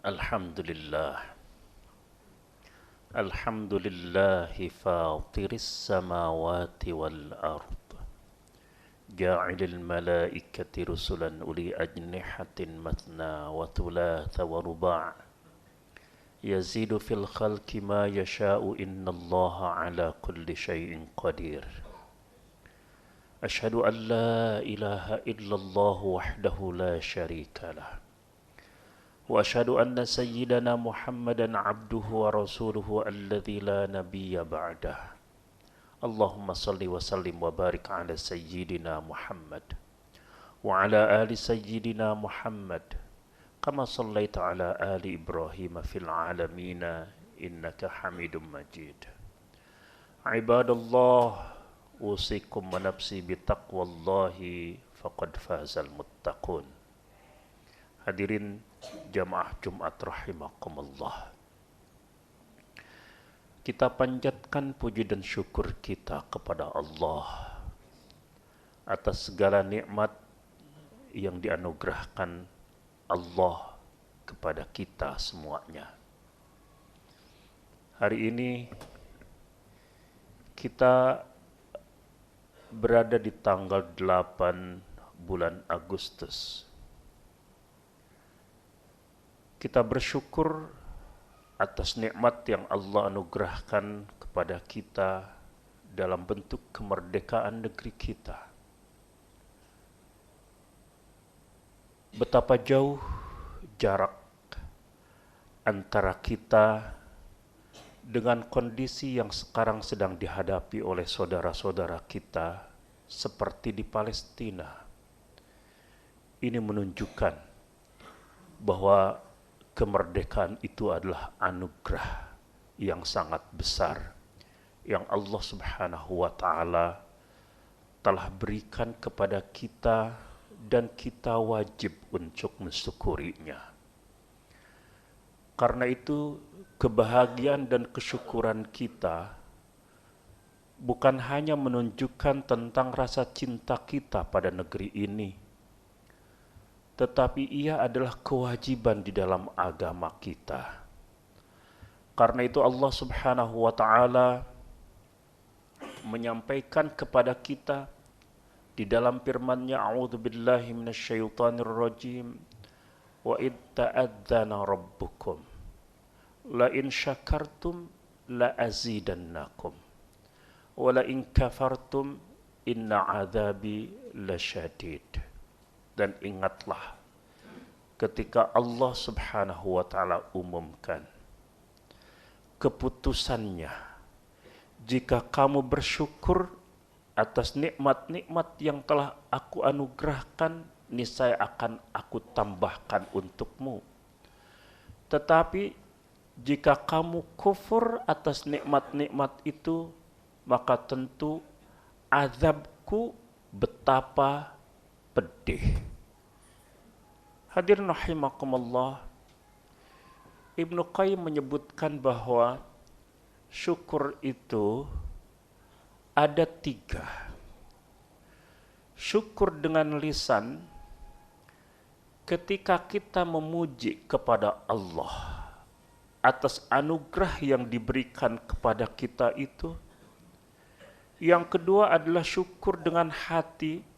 Alhamdulillah. Alhamdulillahi fatiris samawati wal ard. Ja'ilil malaikati rusulan uli ajnihatin matna wa thulatha wa ruba' yazidu fil khalqi ma yasha'u innallaha ala kulli syai'in qadir. Ashhadu an la ilaha illallah wahdahu la syarika lah. وأشهد أن سيدنا محمدا عبده ورسوله الذي لا نبي بعده اللهم صل وسلم وبارك على سيدنا محمد وعلى آل سيدنا محمد كما صليت على آل إبراهيم في العالمين إنك حميد مجيد عباد الله أوصيكم ونفسي بتقوى الله فقد فاز المتقون. Hadirin jamaah Jumat rahimakumullah. Kita panjatkan puji dan syukur kita kepada Allah atas segala nikmat yang dianugerahkan Allah kepada kita semuanya. Hari ini kita berada di tanggal 8 bulan Agustus. Kita bersyukur atas nikmat yang Allah anugerahkan kepada kita dalam bentuk kemerdekaan negeri kita. Betapa jauh jarak antara kita dengan kondisi yang sekarang sedang dihadapi oleh saudara-saudara kita seperti di Palestina. Ini menunjukkan bahwa kemerdekaan itu adalah anugerah yang sangat besar yang Allah Subhanahu wa Ta'ala telah berikan kepada kita dan kita wajib untuk mensyukurinya. Karena itu kebahagiaan dan kesyukuran kita bukan hanya menunjukkan tentang rasa cinta kita pada negeri ini, tetapi ia adalah kewajiban di dalam agama kita. Karena itu Allah Subhanahu wa Ta'ala menyampaikan kepada kita di dalam firman-Nya, A'udzu billahi minasyaitonir rajim, wa id ta'adzana rabbukum la in syakartum la azidannakum wa la in kafartum inna 'adzabi lasyadid. Dan ingatlah ketika Allah Subhanahu wa Ta'ala umumkan keputusannya, jika kamu bersyukur atas nikmat-nikmat yang telah aku anugerahkan, niscaya akan aku tambahkan untukmu. Tetapi jika kamu kufur atas nikmat-nikmat itu, maka tentu azabku betapa pedih. Hadirin rahimakumullah, Ibnu Qayyim menyebutkan bahwa syukur itu ada 3. Syukur dengan lisan ketika kita memuji kepada Allah atas anugerah yang diberikan kepada kita itu. Yang kedua adalah syukur dengan hati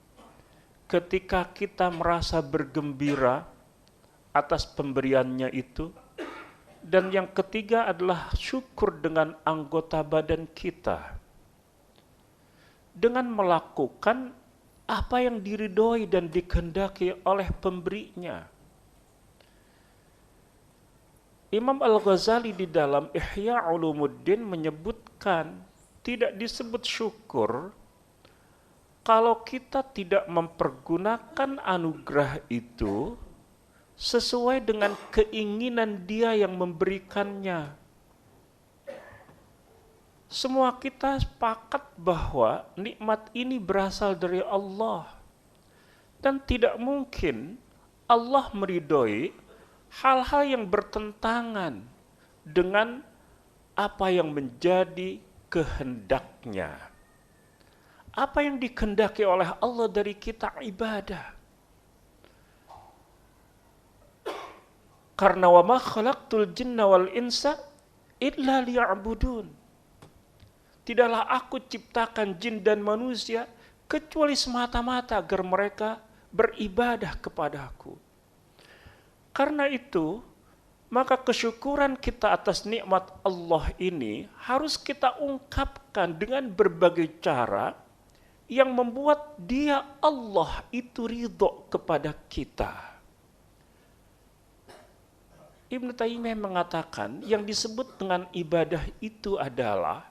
ketika kita merasa bergembira atas pemberiannya itu. Dan yang ketiga adalah syukur dengan anggota badan kita, dengan melakukan apa yang diridhoi dan dikehendaki oleh pemberinya. Imam Al-Ghazali di dalam Ihya Ulumuddin menyebutkan tidak disebut syukur kalau kita tidak mempergunakan anugerah itu sesuai dengan keinginan Dia yang memberikannya. Semua kita sepakat bahwa nikmat ini berasal dari Allah, dan tidak mungkin Allah meridhoi hal-hal yang bertentangan dengan apa yang menjadi kehendaknya. Apa yang dikehendaki oleh Allah dari kita ibadah. Karena wa ma khalaqtul jinna wal insa illa liya'budun. Tidaklah aku ciptakan jin dan manusia kecuali semata-mata agar mereka beribadah kepadaku. Karena itu, maka kesyukuran kita atas nikmat Allah ini harus kita ungkapkan dengan berbagai cara yang membuat Dia Allah itu ridho kepada kita. Ibnu Taimiyah mengatakan yang disebut dengan ibadah itu adalah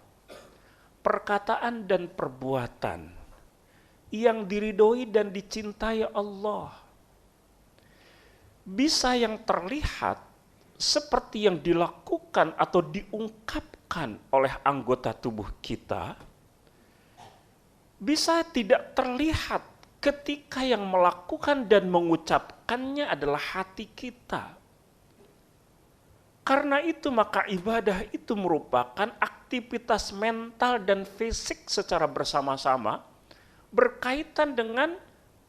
perkataan dan perbuatan yang diridhoi dan dicintai Allah. Bisa yang terlihat seperti yang dilakukan atau diungkapkan oleh anggota tubuh kita, bisa tidak terlihat ketika yang melakukan dan mengucapkannya adalah hati kita. Karena itu maka ibadah itu merupakan aktivitas mental dan fisik secara bersama-sama berkaitan dengan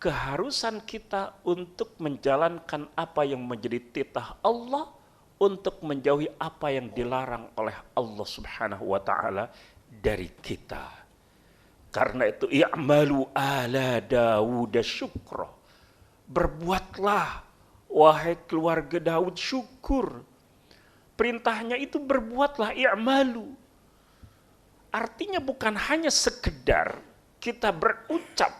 keharusan kita untuk menjalankan apa yang menjadi titah Allah, untuk menjauhi apa yang dilarang oleh Allah Subhanahu wa taala dari kita. Karena itu i'malu ala Daud syukra. Berbuatlah wahai keluarga Daud syukur. Perintahnya itu berbuatlah i'malu. Artinya bukan hanya sekedar kita berucap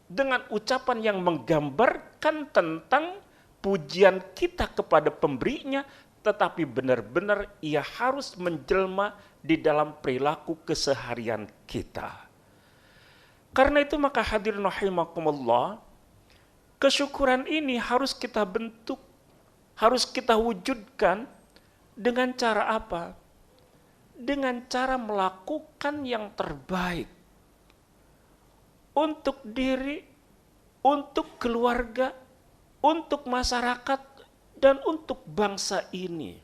dengan ucapan yang menggambarkan tentang pujian kita kepada pemberinya, tetapi benar-benar ia harus menjelma di dalam perilaku keseharian kita. Karena itu maka hadirin rahimakumullah, kesyukuran ini harus kita bentuk, harus kita wujudkan dengan cara apa? Dengan cara melakukan yang terbaik untuk diri, untuk keluarga, untuk masyarakat, dan untuk bangsa ini.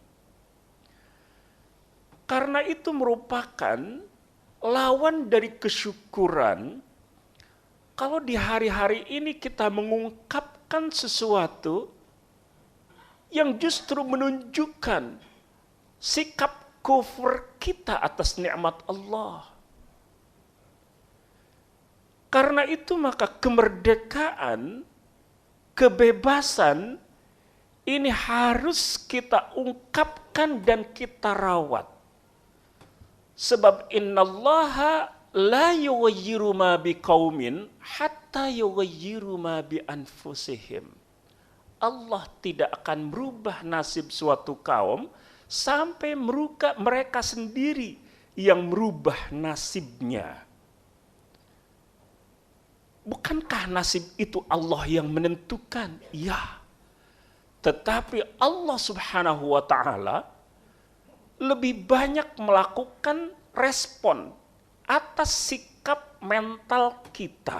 Karena itu merupakan lawan dari kesyukuran. Kalau di hari-hari ini kita mengungkapkan sesuatu yang justru menunjukkan sikap kufur kita atas nikmat Allah. Karena itu maka kemerdekaan, kebebasan ini harus kita ungkapkan dan kita rawat. Sebab innallaha la yughayyiru ma biqaumin hatta yughayyiru ma bi anfusihim. Allah tidak akan merubah nasib suatu kaum sampai mereka sendiri yang merubah nasibnya. Bukankah nasib itu Allah yang menentukan? Ya. Tetapi Allah Subhanahu wa taala lebih banyak melakukan respon atas sikap mental kita.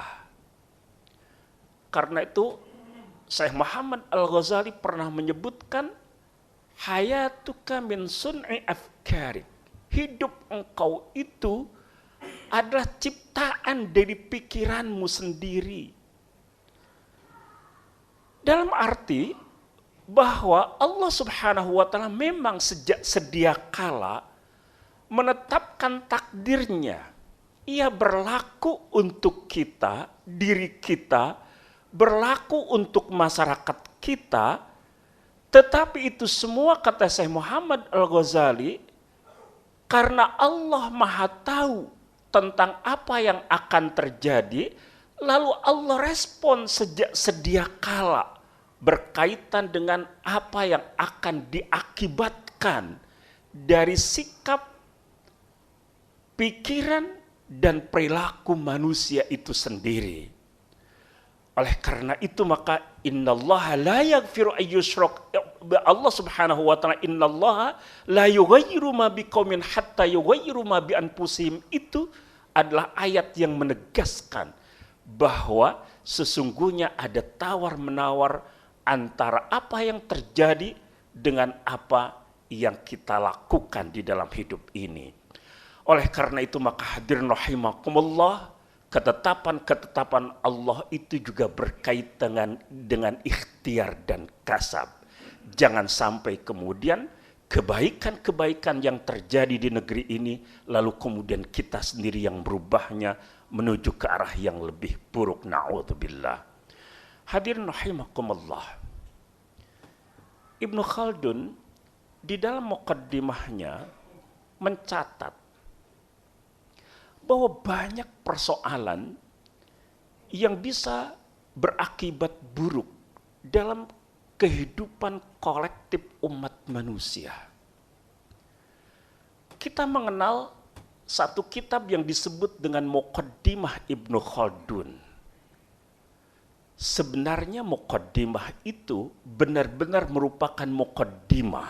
Karena itu Syekh Muhammad Al-Ghazali pernah menyebutkan hayatuka min sun'i afkarik. Hidup engkau itu adalah ciptaan dari pikiranmu sendiri. Dalam arti bahwa Allah Subhanahu wa taala memang sejak sedia kala menetapkan takdirnya. Ia berlaku untuk kita, diri kita, berlaku untuk masyarakat kita. Tetapi itu semua, kata Syekh Muhammad Al-Ghazali, karena Allah Maha tahu tentang apa yang akan terjadi, lalu Allah respon sejak sedia kala berkaitan dengan apa yang akan diakibatkan dari sikap, pikiran, dan perilaku manusia itu sendiri. Oleh karena itu maka innallaha la yaghfiru ayyushrok, Allah Subhanahu wa taala innallaha la yughayyiru ma biqaumin hatta yughayyiru ma bi anfusihim, itu adalah ayat yang menegaskan bahwa sesungguhnya ada tawar-menawar antara apa yang terjadi dengan apa yang kita lakukan di dalam hidup ini. Oleh karena itu maka hadirin rahimakumullah, ketetapan-ketetapan Allah itu juga berkaitan dengan ikhtiar dan kasab. Jangan sampai kemudian kebaikan-kebaikan yang terjadi di negeri ini lalu kemudian kita sendiri yang berubahnya menuju ke arah yang lebih buruk. Na'udzubillah. Hadirin rahimakumullah. Ibnu Khaldun di dalam muqaddimahnya mencatat bahwa banyak persoalan yang bisa berakibat buruk dalam kehidupan kolektif umat manusia. Kita mengenal satu kitab yang disebut dengan Muqaddimah Ibnu Khaldun. Sebenarnya muqaddimah itu benar-benar merupakan muqaddimah,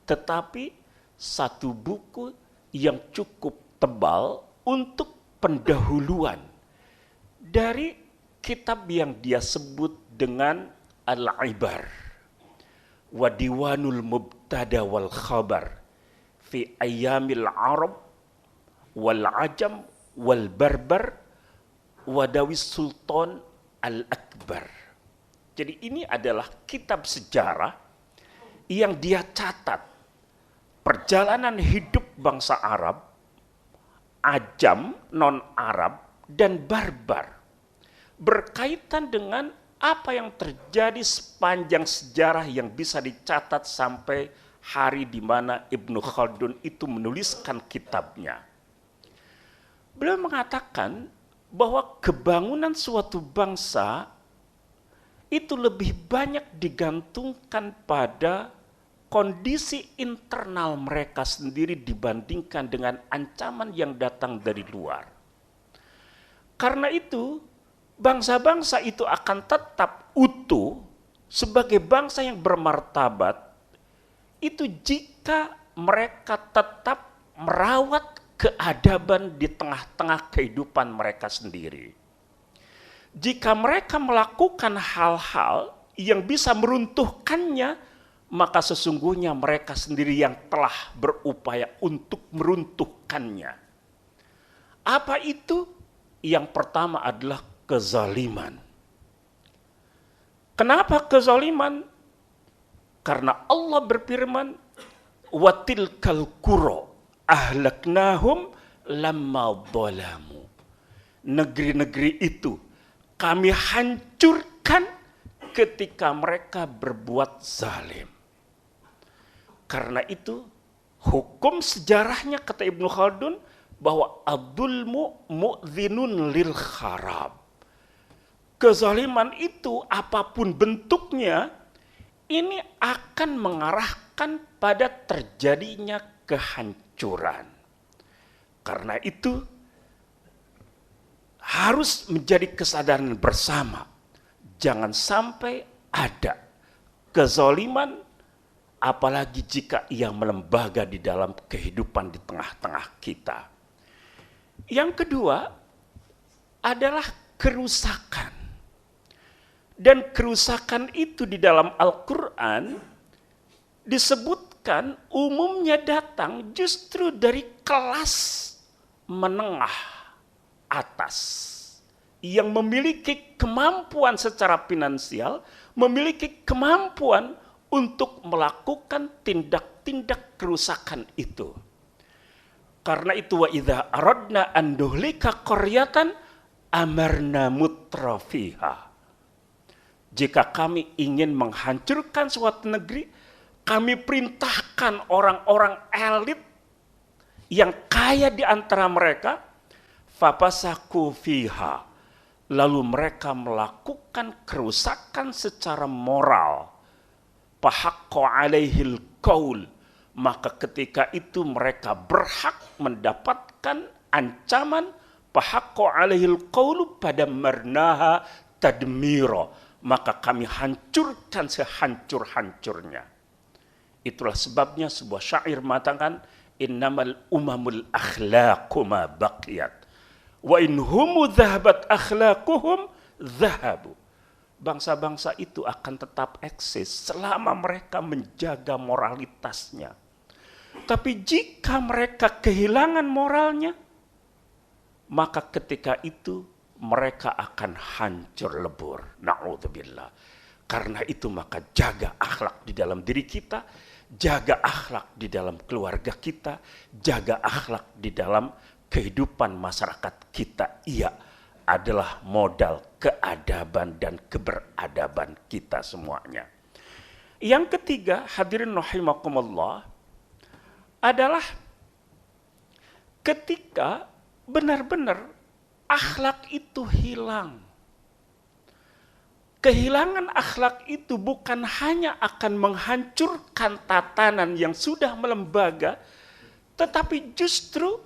tetapi satu buku yang cukup tebal untuk pendahuluan dari kitab yang dia sebut dengan Al-Ibar wa Diwanul Mubtada wal Khabar fi Ayyamil Arab wal Ajam wal Barbar wa Dawis Sultan Al-Akbar. Jadi ini adalah kitab sejarah yang dia catat perjalanan hidup bangsa Arab, Ajam, non-Arab, dan Barbar berkaitan dengan apa yang terjadi sepanjang sejarah yang bisa dicatat sampai hari di mana Ibnu Khaldun itu menuliskan kitabnya. Beliau mengatakan bahwa kebangunan suatu bangsa itu lebih banyak digantungkan pada kondisi internal mereka sendiri dibandingkan dengan ancaman yang datang dari luar. Karena itu, bangsa-bangsa itu akan tetap utuh sebagai bangsa yang bermartabat itu jika mereka tetap merawat keadaban di tengah-tengah kehidupan mereka sendiri. Jika mereka melakukan hal-hal yang bisa meruntuhkannya, maka sesungguhnya mereka sendiri yang telah berupaya untuk meruntuhkannya. Apa itu? Yang pertama adalah kezaliman. Kenapa kezaliman? Karena Allah berfirman, "Watilkal qura ahlaknahum lamma dhalamu." Negeri-negeri itu kami hancurkan ketika mereka berbuat zalim. Karena itu hukum sejarahnya kata Ibnu Khaldun bahwa adzulmu mu'dzinun lil kharab. Kezaliman itu apapun bentuknya ini akan mengarahkan pada terjadinya kehancuran. Karena itu harus menjadi kesadaran bersama. Jangan sampai ada kezaliman, apalagi jika ia melembaga di dalam kehidupan di tengah-tengah kita. Yang kedua adalah kerusakan. Dan kerusakan itu di dalam Al-Quran disebutkan umumnya datang justru dari kelas menengah atas yang memiliki kemampuan secara finansial, memiliki kemampuan untuk melakukan tindak-tindak kerusakan itu. Karena itu wa idza aradna an nuhlika qaryatan amarna mutrafiha. Jika kami ingin menghancurkan suatu negeri, kami perintahkan orang-orang elit yang kaya di antara mereka, fapasaku fiha, lalu mereka melakukan kerusakan secara moral. Fahaqqa alaihil qaul, maka ketika itu mereka berhak mendapatkan ancaman. Fahaqqa alaihil qaulu pada marnaha tadmiro, maka kami hancurkan sehancur-hancurnya. Itulah sebabnya sebuah syair mengatakan, innamal umamul akhlaqu ma baqiyat wa in humu dhahabat akhlaquhum dhahabu. Bangsa-bangsa itu akan tetap eksis selama mereka menjaga moralitasnya. Tapi jika mereka kehilangan moralnya, maka ketika itu mereka akan hancur lebur. Na'udzubillah. Karena itu maka jaga akhlak di dalam diri kita, jaga akhlak di dalam keluarga kita, jaga akhlak di dalam kehidupan masyarakat kita. Ia adalah modal keadaban dan keberadaban kita semuanya. Yang ketiga, hadirin rahimakumullah, adalah ketika benar-benar akhlak itu hilang. Kehilangan akhlak itu bukan hanya akan menghancurkan tatanan yang sudah melembaga, tetapi justru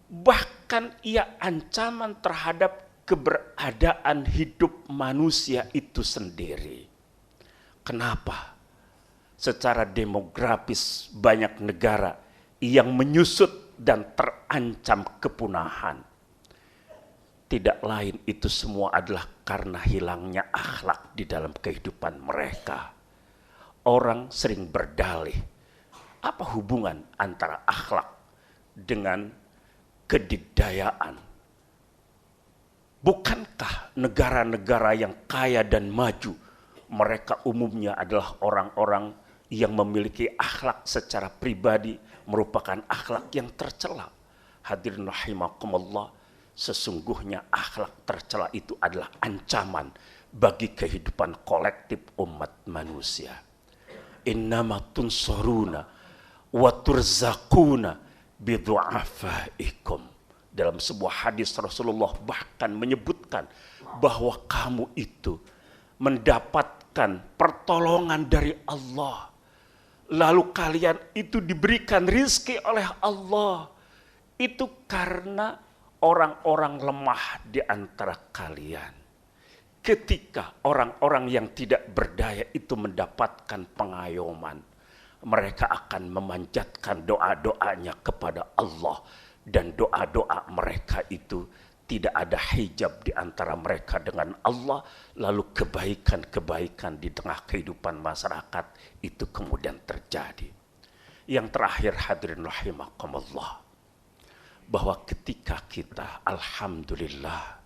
bahkan ia ancaman terhadap keberadaan hidup manusia itu sendiri. Kenapa? Secara demografis banyak negara yang menyusut dan terancam kepunahan. Tidak lain itu semua adalah karena hilangnya akhlak di dalam kehidupan mereka. Orang sering berdalih, apa hubungan antara akhlak dengan kedikdayaan? Bukankah negara-negara yang kaya dan maju, mereka umumnya adalah orang-orang yang memiliki akhlak secara pribadi, merupakan akhlak yang tercela. Hadirin rahimakumullah, sesungguhnya akhlak tercela itu adalah ancaman bagi kehidupan kolektif umat manusia. Innama tunsuruna wa turzaquna bidu'afaikum. Dalam sebuah hadis Rasulullah bahkan menyebutkan bahwa kamu itu mendapatkan pertolongan dari Allah. Lalu kalian itu diberikan rizki oleh Allah. Itu karena orang-orang lemah di antara kalian. Ketika orang-orang yang tidak berdaya itu mendapatkan pengayoman, mereka akan memanjatkan doa-doanya kepada Allah. Dan doa-doa mereka itu tidak ada hijab di antara mereka dengan Allah. Lalu kebaikan-kebaikan di tengah kehidupan masyarakat itu kemudian terjadi. Yang terakhir hadirin rahimakumullah, bahwa ketika kita alhamdulillah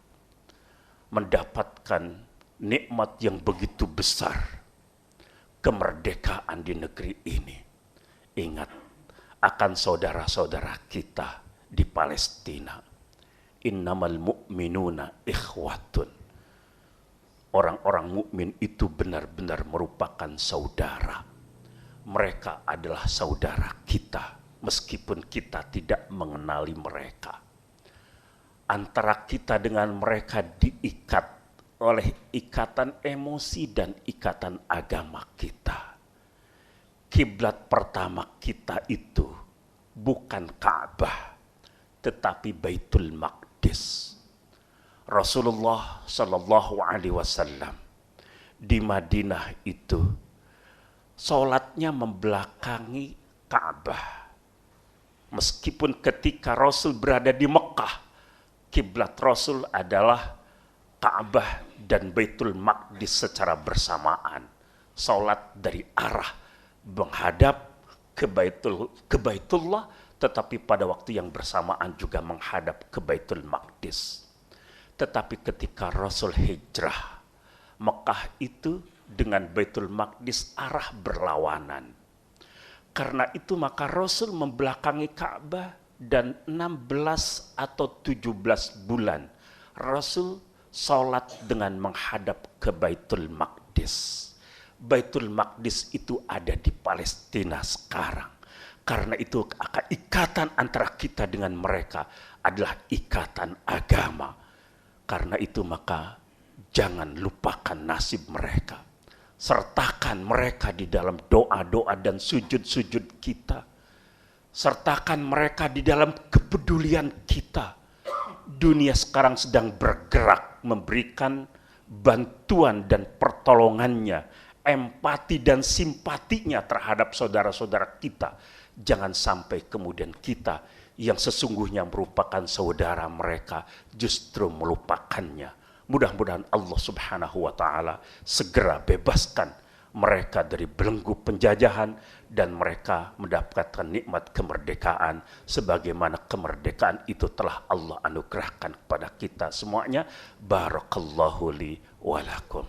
mendapatkan nikmat yang begitu besar, kemerdekaan di negeri ini, ingat akan saudara-saudara kita di Palestina. Innamal mu'minuna ikhwatun. Orang-orang mukmin itu benar-benar merupakan saudara. Mereka adalah saudara kita, meskipun kita tidak mengenali mereka. Antara kita dengan mereka diikat oleh ikatan emosi dan ikatan agama kita. Kiblat pertama kita itu bukan Ka'bah, tetapi Baitul Maqdis. Rasulullah Shallallahu Alaihi Wasallam di Madinah itu sholatnya membelakangi Ka'bah. Meskipun ketika Rasul berada di Mekah, kiblat Rasul adalah Ka'bah dan Baitul Maqdis secara bersamaan. Sholat dari arah menghadap ke Baitullah, tetapi pada waktu yang bersamaan juga menghadap ke Baitul Maqdis. Tetapi ketika Rasul hijrah, Mekah itu dengan Baitul Maqdis arah berlawanan. Karena itu maka Rasul membelakangi Ka'bah dan 16 atau 17 bulan Rasul sholat dengan menghadap ke Baitul Maqdis. Baitul Maqdis itu ada di Palestina sekarang. Karena itu ikatan antara kita dengan mereka adalah ikatan agama. Karena itu maka jangan lupakan nasib mereka. Sertakan mereka di dalam doa-doa dan sujud-sujud kita. Sertakan mereka di dalam kepedulian kita. Dunia sekarang sedang bergerak memberikan bantuan dan pertolongannya, empati dan simpatinya terhadap saudara-saudara kita. Jangan sampai kemudian kita yang sesungguhnya merupakan saudara mereka justru melupakannya. Mudah-mudahan Allah Subhanahu wa Ta'ala segera bebaskan mereka dari belenggu penjajahan dan mereka mendapatkan nikmat kemerdekaan sebagaimana kemerdekaan itu telah Allah anugerahkan kepada kita semuanya. Barakallahu li wa lakum.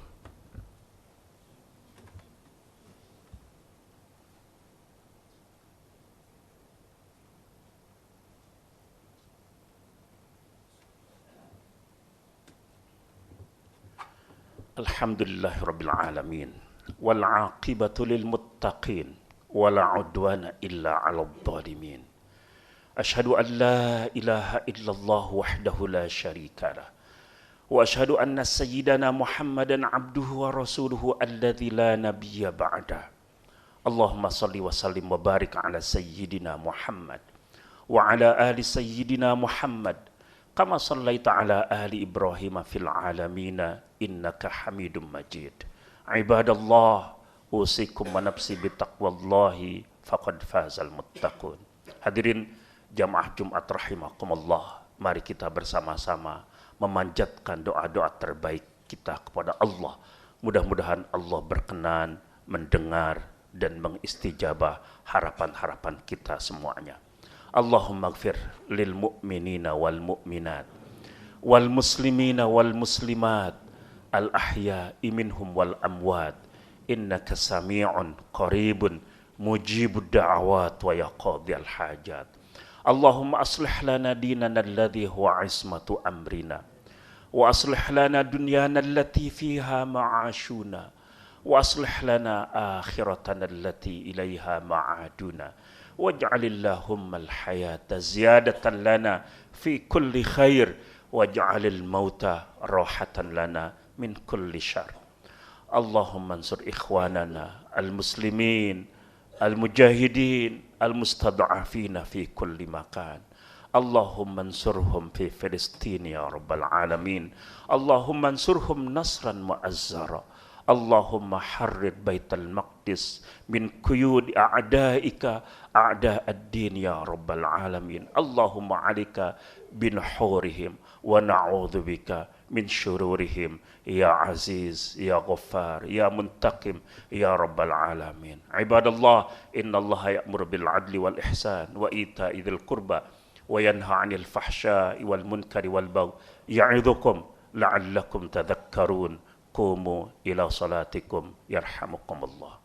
Alhamdulillahirabbil alamin. Wal 'aqibatu lil muttaqin. Wala 'udwana illa 'alal zalimin. Asyhadu an la ilaha illallah wahdahu la syarikalah. Wa asyhadu anna sayyidana Muhammadan abduhu wa rasuluhu alladzi la nabiyya ba'da. Allahumma salli wa sallim wa barik ala sayyidina Muhammad wa ala ali sayyidina Muhammad kama sallaita ala ali Ibrahim fil alamina innaka Hamidum Majid. Ibadallah, usikum wa nafsi bitaqwallahi faqad fazal muttaqun. Hadirin jamaah Jumat rahimakumullah, mari kita bersama-sama memanjatkan doa-doa terbaik kita kepada Allah. Mudah-mudahan Allah berkenan mendengar dan mengistijabah harapan-harapan kita semuanya. Allahumma gfir lil mu'minina wal mu'minat wal muslimina wal muslimat al ahya'i minhum wal amwat innaka sami'un qaribun mujibud da'awat wa yaqadil hajat. Allahumma aslih lana dinana alladhi huwa ismatu amrina wa aslih lana dunyana allati fiha ma'ashuna wa aslih lana akhiratana allati ilaiha ma'aduna waj'alillahumma al-hayata ziyadatan lana fi kulli khair waj'alil mauta rahatan lana min kulli syarr. Allahumma ansur ikhwanana al-muslimin al-mujahidin al-mustad'afina fi kulli makan. Allahumma ansurhum fi Filistin ya rabbal alamin. Allahumma ansurhum nasran mu'azzara. Allahumma harrir baital maqdis min kuyud a'daika a'da ad-din ya rabbal alamin. Allahumma alika binuhurihim wa na'udzubika min syururihim ya aziz ya ghaffar ya muntaqim ya rabbal alamin. Ibadallah, innallaha ya'muru bil adli wal ihsan wa ita'i dzil qurba wa yanha 'anil fahsya'i wal munkari wal baghi ya'idzukum la'allakum tadhakkarun. Qumu ila salatikum yarhamukumullah.